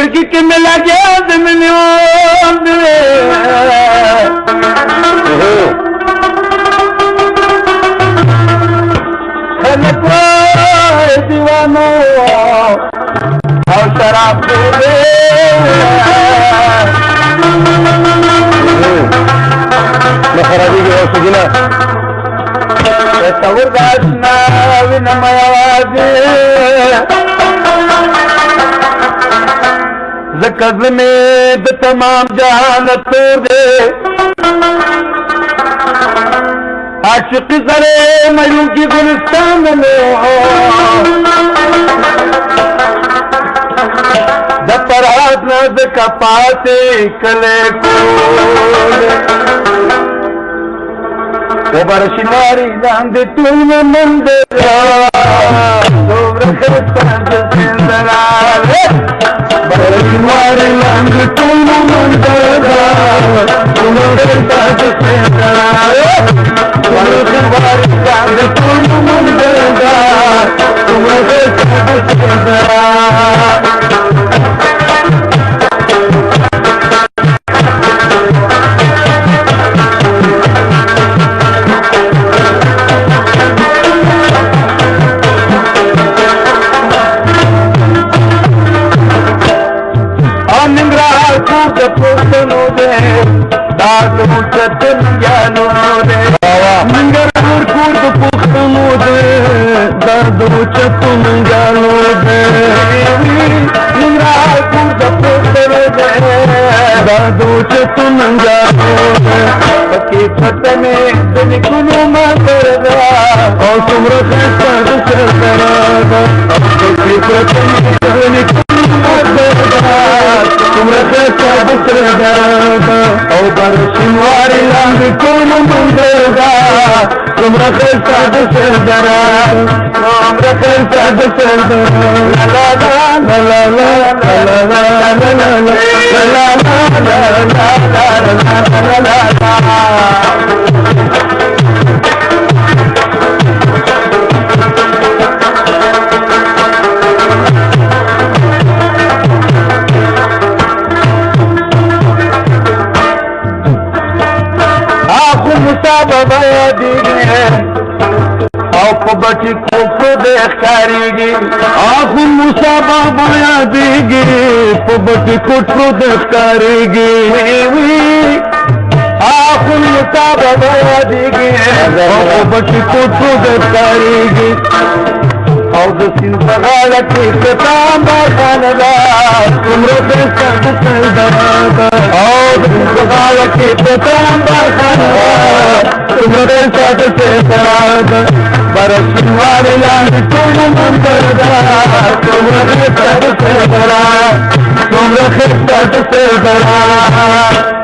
زړګي کې مې لګیا د مینې اور دی خلک وایي دیوانو او شراب دی نه خرابېږي او سجنا تصور د اشنا وینم یوازې ځکه زړه مې د تمام جهالت تور دی عاشقي سره ملوکي ګلستان مې د فرحات نه ځکه پاتې کلی کول وبرشماري لاندې ټول منډه دومره ښایسته د سندرال برشماري لاندې ټول منډه دومره ښایسته د سندرال برشماري لاندې ټول منډه دومره ښایسته د سندرال پښتنو دې دا د مشتن یانو دې منګر کور د پښتنو دې دا د مشتن یانو دې منګر کور د پښتنو دې دا د مشتن یانو دې پکې پټنه د نکونو ماتره او څومره ښه د سره پکې پټنه د نکونو ماتره څومره ښه د سره او برشماري لاندې ټول منډه څومره ښه د سره څومره ښه د سره لا لا لا لا لا لا لا لا لا بابا دیگه او په بچی کوفر د ښکاریږي اخو موسی بابا دیگه په بچی کوفر د ښکاریږي اخو موسی بابا دیگه او په بچی کوفر د ښکاریږي او د سین په غاړه کې کتاب خاندا څومره ښایسته د سندره او د سین په غاړه کې کتاب خاندا څومره ښایسته د سندره برشماري لاندې ټول منظر څومره ښایسته د سندره څومره ښایسته د سندره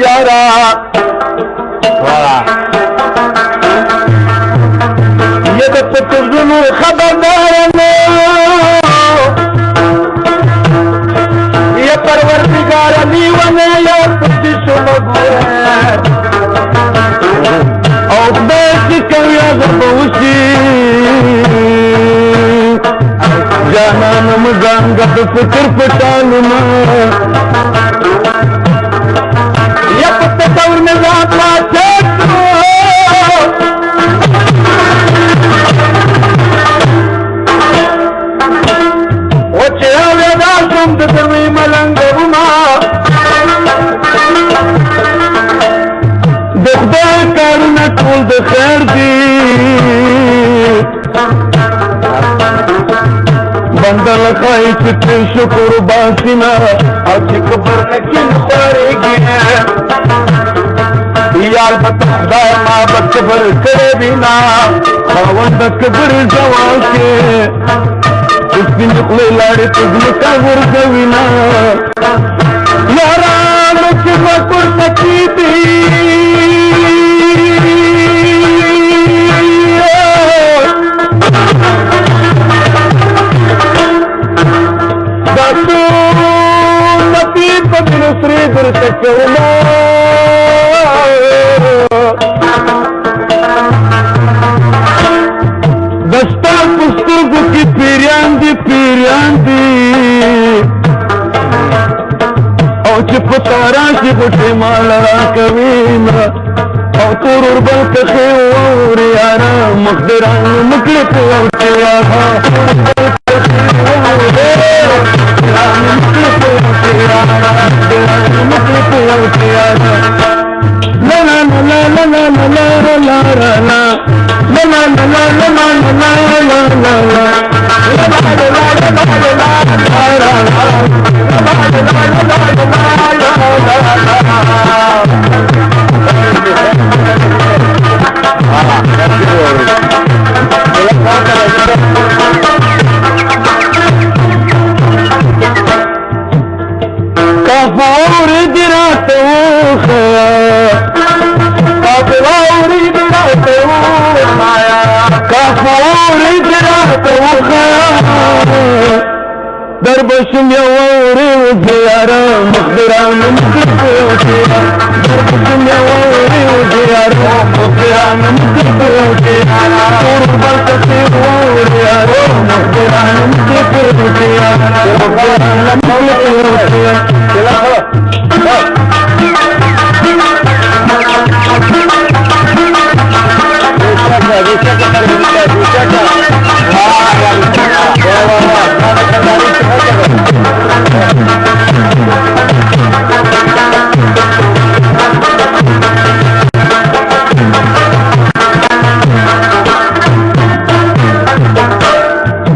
यारा ये तो तुझुन खबरदार ये परवरदिगार दीवाने या तुझ सुमगुर और बेच करिया जबूसी څنګه د فکر پټالونه یا په تصور مې ذات واچو او چې اوریدا شم د دروي ملنګونه د خدای کارونه ټول د خیر دي بندل خواهی چکے شکر باسینا اور چک پر نکین خواریگی یار بتا خدای ما بکبر کرے بینا خواند کبر زوان کے اس کی نقلی لاری تزمکا ورزوینا یاران چکا پر سکی دی سری در تکولا دستا پسترگو کی پیریان دی او چی پتاراشی خوشی مال را کوینا او تور اربل کخی ووری آنا مقدران مکلک ووٹی آنا در بشم یوری و زیارا مخبران مکلف وشیرا در بشم یوری و زیارا مخبران مکلف وشیرا قربان تسیر وریارا مخبران مکلف وشیرا مخبران مکلف وشیرا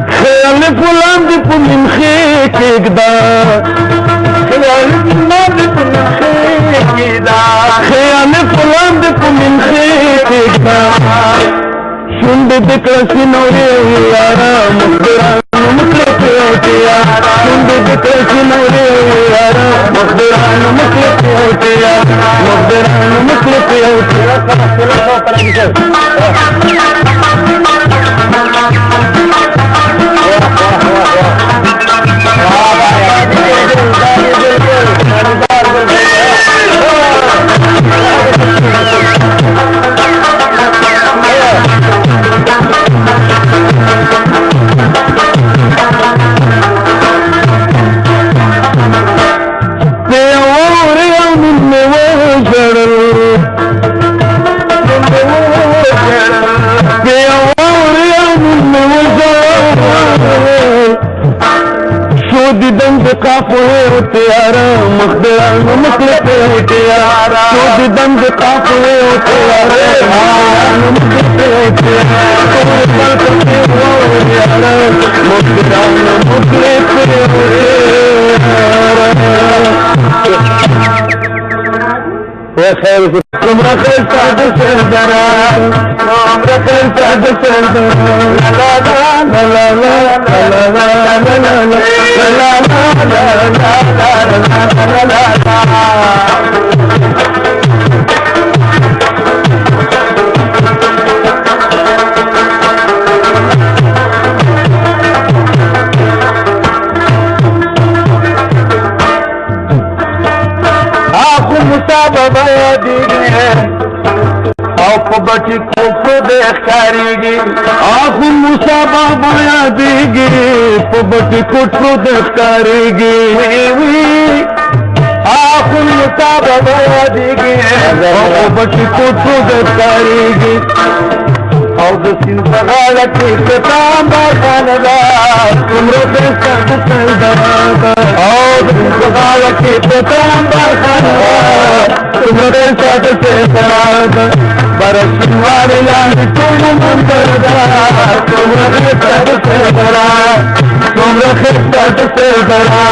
خیال فلان دی پمین خیک اگدا خیال فلان دی پمین خیک اگدا خیال فلان دی پمین خیک اگدا شنڈ دکرسی نوری یارا مخبران مکلف ہوتیا شنڈ دکرسی نوری یارا مخبران مکلف ہوتیا مخبران مکلف ہوتیا قافوه وتيارا مخبران مخلف وتيارا شود دند قافوه وتيارا مخلف وتيارا قربان تسير وتيارا مخبران مخلف وتيارا يا خير عمرك انت سردرا عمرك انت سردرا لا لا لا لا لا لا مسابقه دي او په بچی کو په ښکارېږي اخو موسی بابا یادېږي په بټي کوټو د ښکارېږي اخو موسی بابا یادېږي په بټي کوټو د ښکارېږي او د سیند په غاړه کې کتابه خانه ده څومره ښایسته د سیدرا ده او د سیند په غاړه کې کتابه خانه ده څومره ښایسته د سیدرا ده برشنوارې لاندې ټول منظر ده څومره ښایسته د سیدرا څومره ښایسته د سیدرا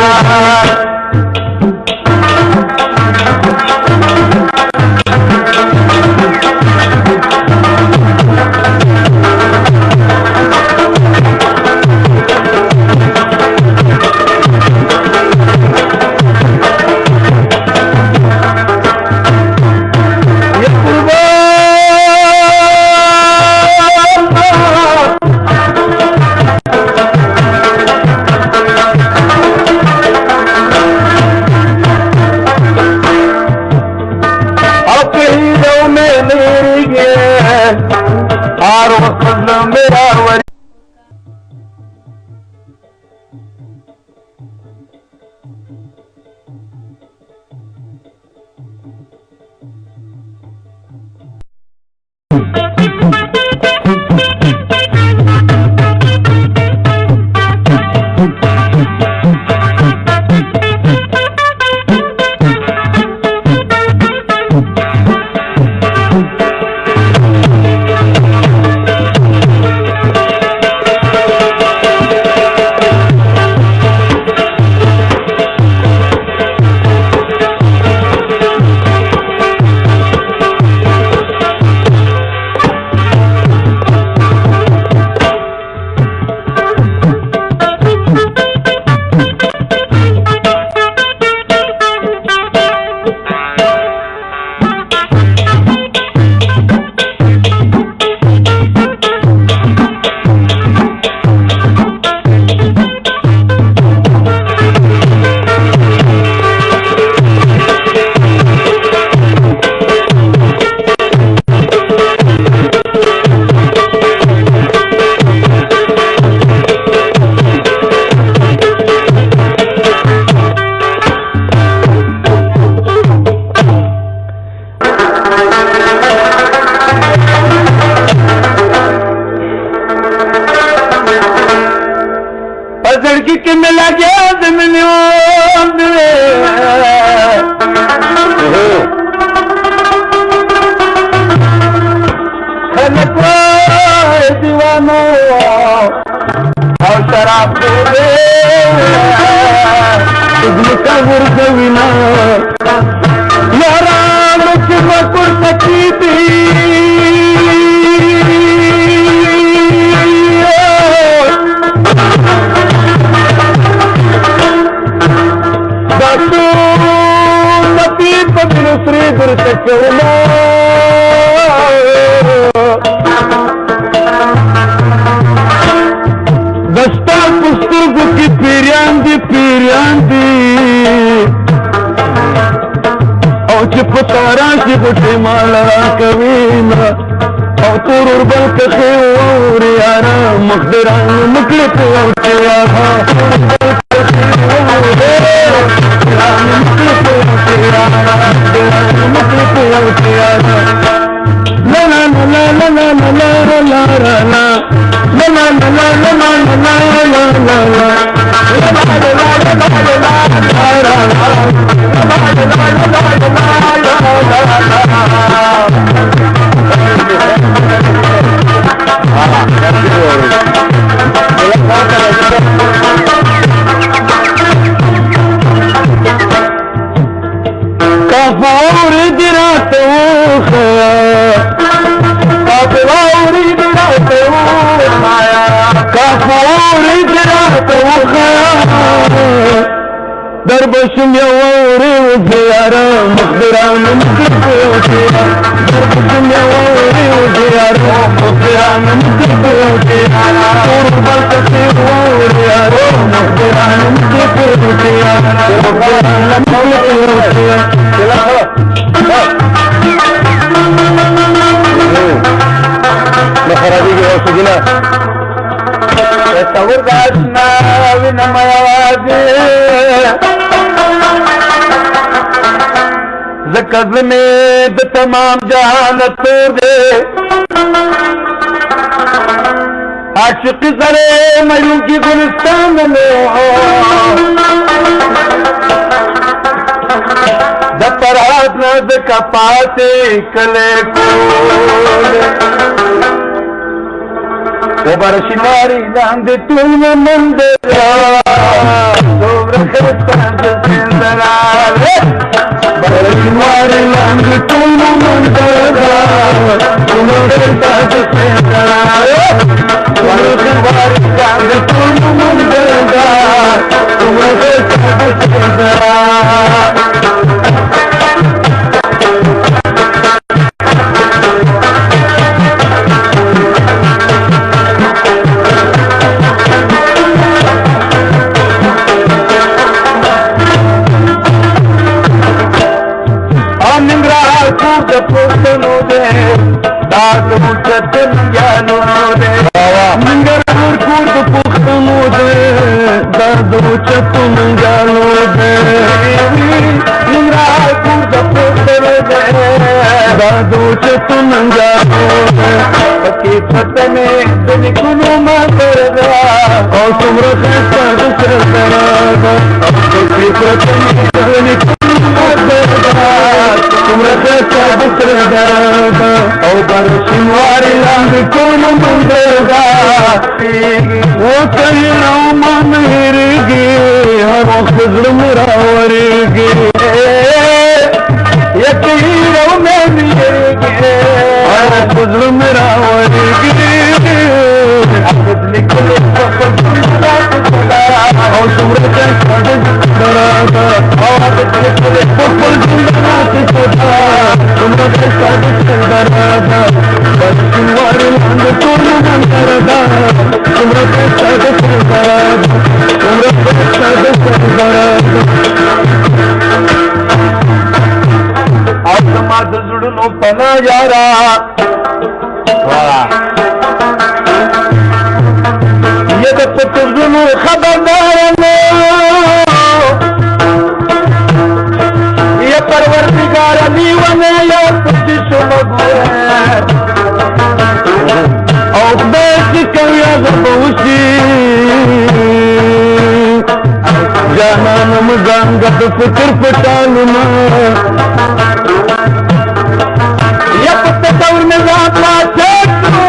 que me la lleve de mi hombre. خلق دیوانو او شراب دے ازمکا ورزوینا یاران چی مکر سکی دی داتو نبی پبن سری در تکونا دستا پسترگو کی پیریان دی او چی پتاران شی گوٹی مالا کوینا او تور اربل کخی ووری آنا مقدران مکلی پوچی آخا مکلی پوچی آخا لا لا لا لا لا لا لا لا لا كفور دراتو كفور دراتو دربشم يوري وزيارة مقدران مكتوتي دربشم يوري وزيارة مقدران مكتوتي قرب الكثير وزيارة مقدران مكتوتي مقدران مكتوتي خلاص راځي او سجنا تصور داشنا وینم आवाज زکز میں د تمام جہان تور دے عاشق سرے میوں کی گلستان میں د پرہات نز کا پاتے کلے کول او برشماری لاند تول مندرا دوبر خستان زندرا برشماری لاند تول مندرا دوبر خستان زندرا برشماری لاند تول مندرا دوبر خستان زندرا پوتنو دے دادو چتن جانو دے منگر کور کور پوتنو دے دادو چتن جانو دے منگر کور پوتنو دے دادو چتن جانو دے پکی فتنے دن کنو ماتردا او سمر خیستا دسردا پکی فتنے دن کنو ماتردا سمر خیستا دسردا او برشمواری لاند کون مندردا او کہنا من ہرگی ہر وقت ظلم راورگی یقینو میں ہرگی ہر وقت ظلم راورگی عبد لکھلے فقط او سمر خیستا دسردا او عبد لکھلے فقط سمر خیستا دسردا برشمواری لاند کون مندردا سمر خیستا دسردا سمر خیستا دسردا آسما دزڑنو پنا یارا یہ د پتزنو خبردارنو یہ پروردگار علی ونے یا پتشو مگوئے او بیس کیا زبوشی جانانم زانگت فکر پٹالنا یا پتتور میں ذات لا چکو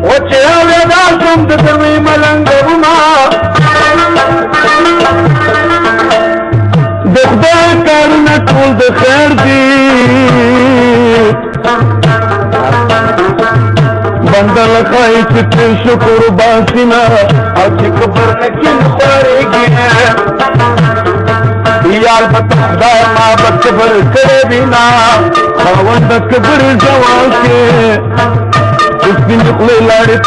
وچے آوے داشم دتوی ملنگونا دخدے کارنا کول دخیر دی بندل خواهی چی تیر شکر باسینا او چی کبر نکن خواری گیا یال بتا خدای ما بکبر کرے بینا خواهند کبر جوان کے اس کی نقل لڑ